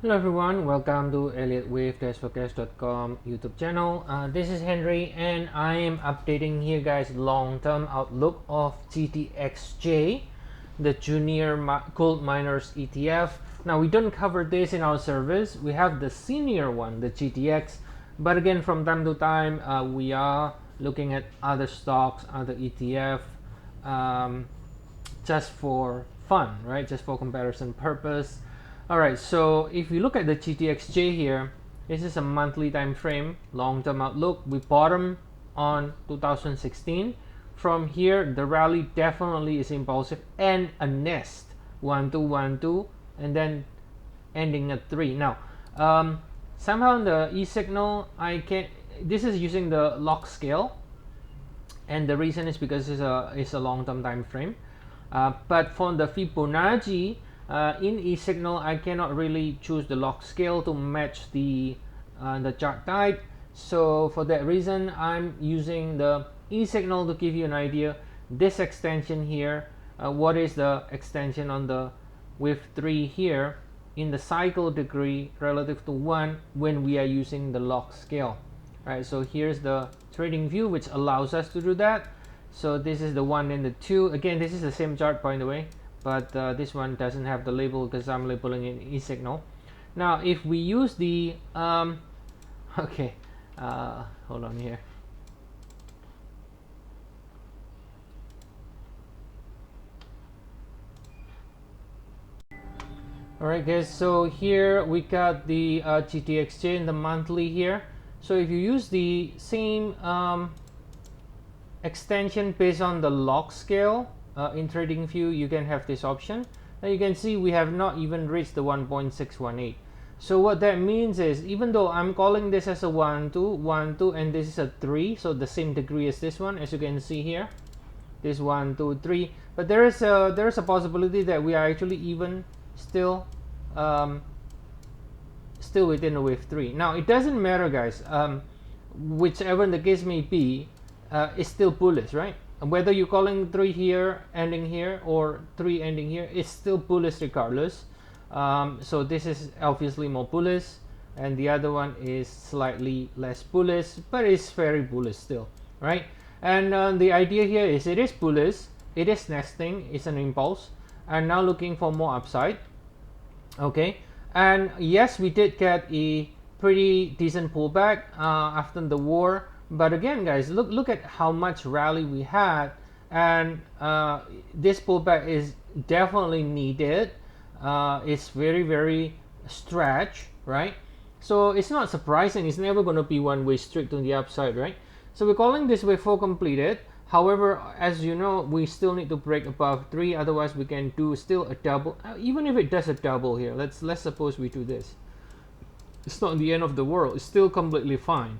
Hello everyone, welcome to Elliottwave-forecast.com YouTube channel. This is Henry and I am updating here guys long-term outlook of GTXJ, the Junior Gold Miners ETF. Now we don't cover this in our service, we have the senior one, the GTX, but again from time to time we are looking at other stocks, other ETF, just for fun, right? Just for comparison purpose. All right, so if you look at the GTXJ here, this is a monthly time frame, long-term outlook. We bottom on 2016. From here, the rally definitely is impulsive and a nest, 1 2 1 2, and then ending at 3. Now, somehow in the e-signal, I can. This is using the log scale, and the reason is because it's a long-term time frame. But for the Fibonacci, in e-signal I cannot really choose the log scale to match the chart type, so for that reason I'm using the e-signal to give you an idea. This extension here, what is the extension on the with 3 here in the cycle degree relative to 1 when we are using the log scale. Right, so here's the trading view which allows us to do that. So this is the 1 and the 2. Again, this is the same chart by the way, but this one doesn't have the label because I'm labeling it e-signal. Now if we use the okay, hold on here. Alright guys, so here we got the GTXJ in the monthly here. So if you use the same extension based on the log scale in TradingView, you can have this option. Now you can see we have not even reached the 1.618. So what that means is, even though I'm calling this as a 1 2 1 2 and this is a 3, so the same degree as this one, as you can see here, this 1 2 3, but there is a possibility that we are actually even still within the wave 3. Now it doesn't matter guys, whichever the case may be, it's still bullish, right? And whether you're calling 3 here ending here or 3 ending here, it's still bullish regardless. So this is obviously more bullish and the other one is slightly less bullish, but it's very bullish still, right? And the idea here is it is bullish, it is nesting, it's an impulse, and now looking for more upside. Okay, and yes, we did get a pretty decent pullback after the war, but again guys, look at how much rally we had, and this pullback is definitely needed. It's very stretch, right? So it's not surprising, it's never going to be one way street to the upside, right? So we're calling this wave 4 completed. However, as you know, we still need to break above 3, otherwise we can do still a double. Even if it does a double here, let's suppose we do this. It's not the end of the world, it's still completely fine.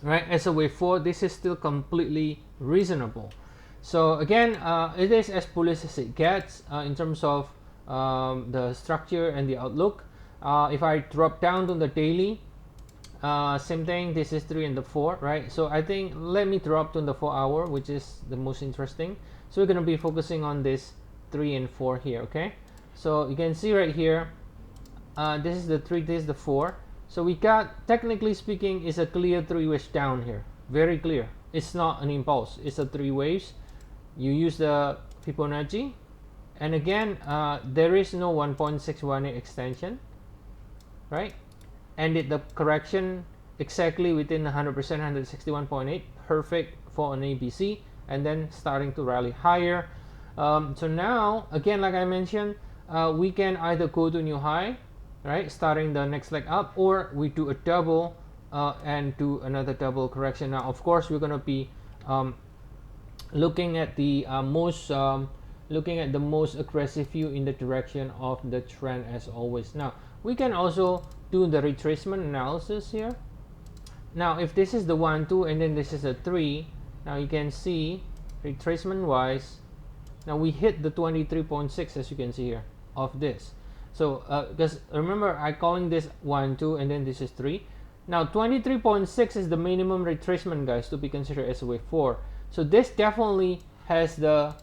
Right, as a wave 4, this is still completely reasonable. So again, it is as bullish as it gets in terms of the structure and the outlook. If I drop down to the daily, same thing, this is 3 and the 4, right? So I think let me drop to the 4 hour, which is the most interesting. So we're going to be focusing on this 3 and 4 here, okay? So you can see right here, this is the 3, this is the 4. So we got, technically speaking, is a clear 3 waves down here, very clear. It's not an impulse, it's a 3 waves. You use the Fibonacci, and again, there is no 1.618 extension, right? Ended the correction exactly within 100%, 161.8, perfect for an ABC, and then starting to rally higher. So now, again, like I mentioned, we can either go to new high, right, starting the next leg up, or we do a double and do another double correction. Now, of course, we're going to be looking at the most aggressive view in the direction of the trend as always. Now, we can also do the retracement analysis here. Now if this is the 1 2 and then this is a 3, now you can see retracement wise, now we hit the 23.6 as you can see here of this. So because remember I calling this 1 2 and then this is 3. Now 23.6 is the minimum retracement guys to be considered as a wave 4. So this definitely has the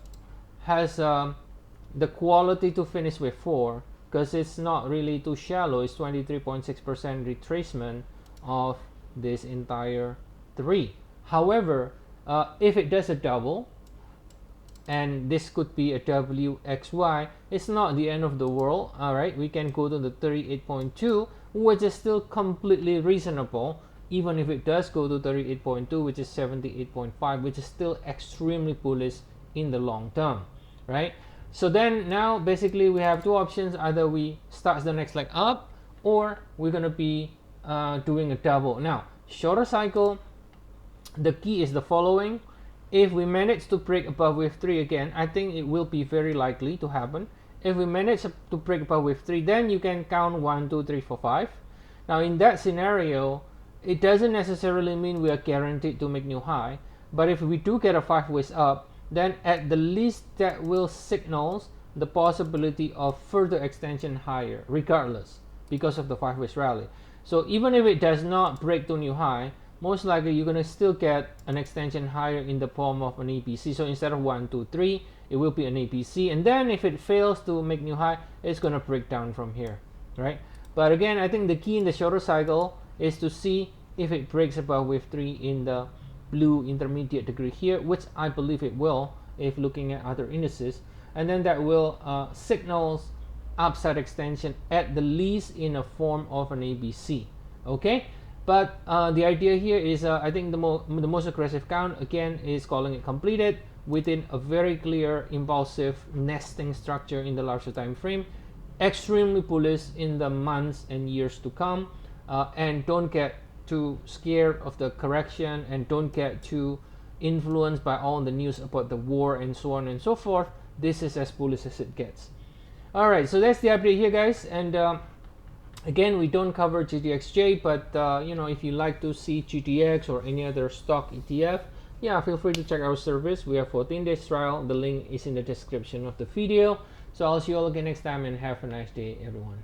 quality to finish wave 4. because it's not really too shallow. It's 23.6% retracement of this entire 3. However, if it does a double, and this could be a WXY, it's not the end of the world. All right, we can go to the 38.2, which is still completely reasonable, even if it does go to 38.2, which is 78.5, which is still extremely bullish in the long term, right? So then now basically we have two options: either we start the next leg up, or we're gonna be doing a double. Now, shorter cycle, the key is the following. If we manage to break above wave 3 again, I think it will be very likely to happen. If we manage to break above wave 3, then you can count 1, 2, 3, 4, 5. Now in that scenario, it doesn't necessarily mean we are guaranteed to make new high, but if we do get a 5 ways up, then at the least that will signal the possibility of further extension higher, regardless, because of the 5 ways rally. So even if it does not break to new high, most likely you're going to still get an extension higher in the form of an APC. So instead of 1, 2, 3, it will be an APC, and then if it fails to make new high, it's going to break down from here, right? But again, I think the key in the shorter cycle is to see if it breaks above wave 3 in the blue intermediate degree here, which I believe it will if looking at other indices, and then that will signals upside extension at the least in a form of an ABC. Okay, but the idea here is I think the most aggressive count again is calling it completed within a very clear impulsive nesting structure in the larger time frame, extremely bullish in the months and years to come, and don't get too scared of the correction, and don't get too influenced by all the news about the war and so on and so forth. This is as bullish as it gets. All right, so that's the update here, guys. And again, we don't cover GTXJ, but you know, if you like to see GTX or any other stock ETF, yeah, feel free to check our service. We have 14 days trial. The link is in the description of the video. So I'll see you all again next time, and have a nice day, everyone.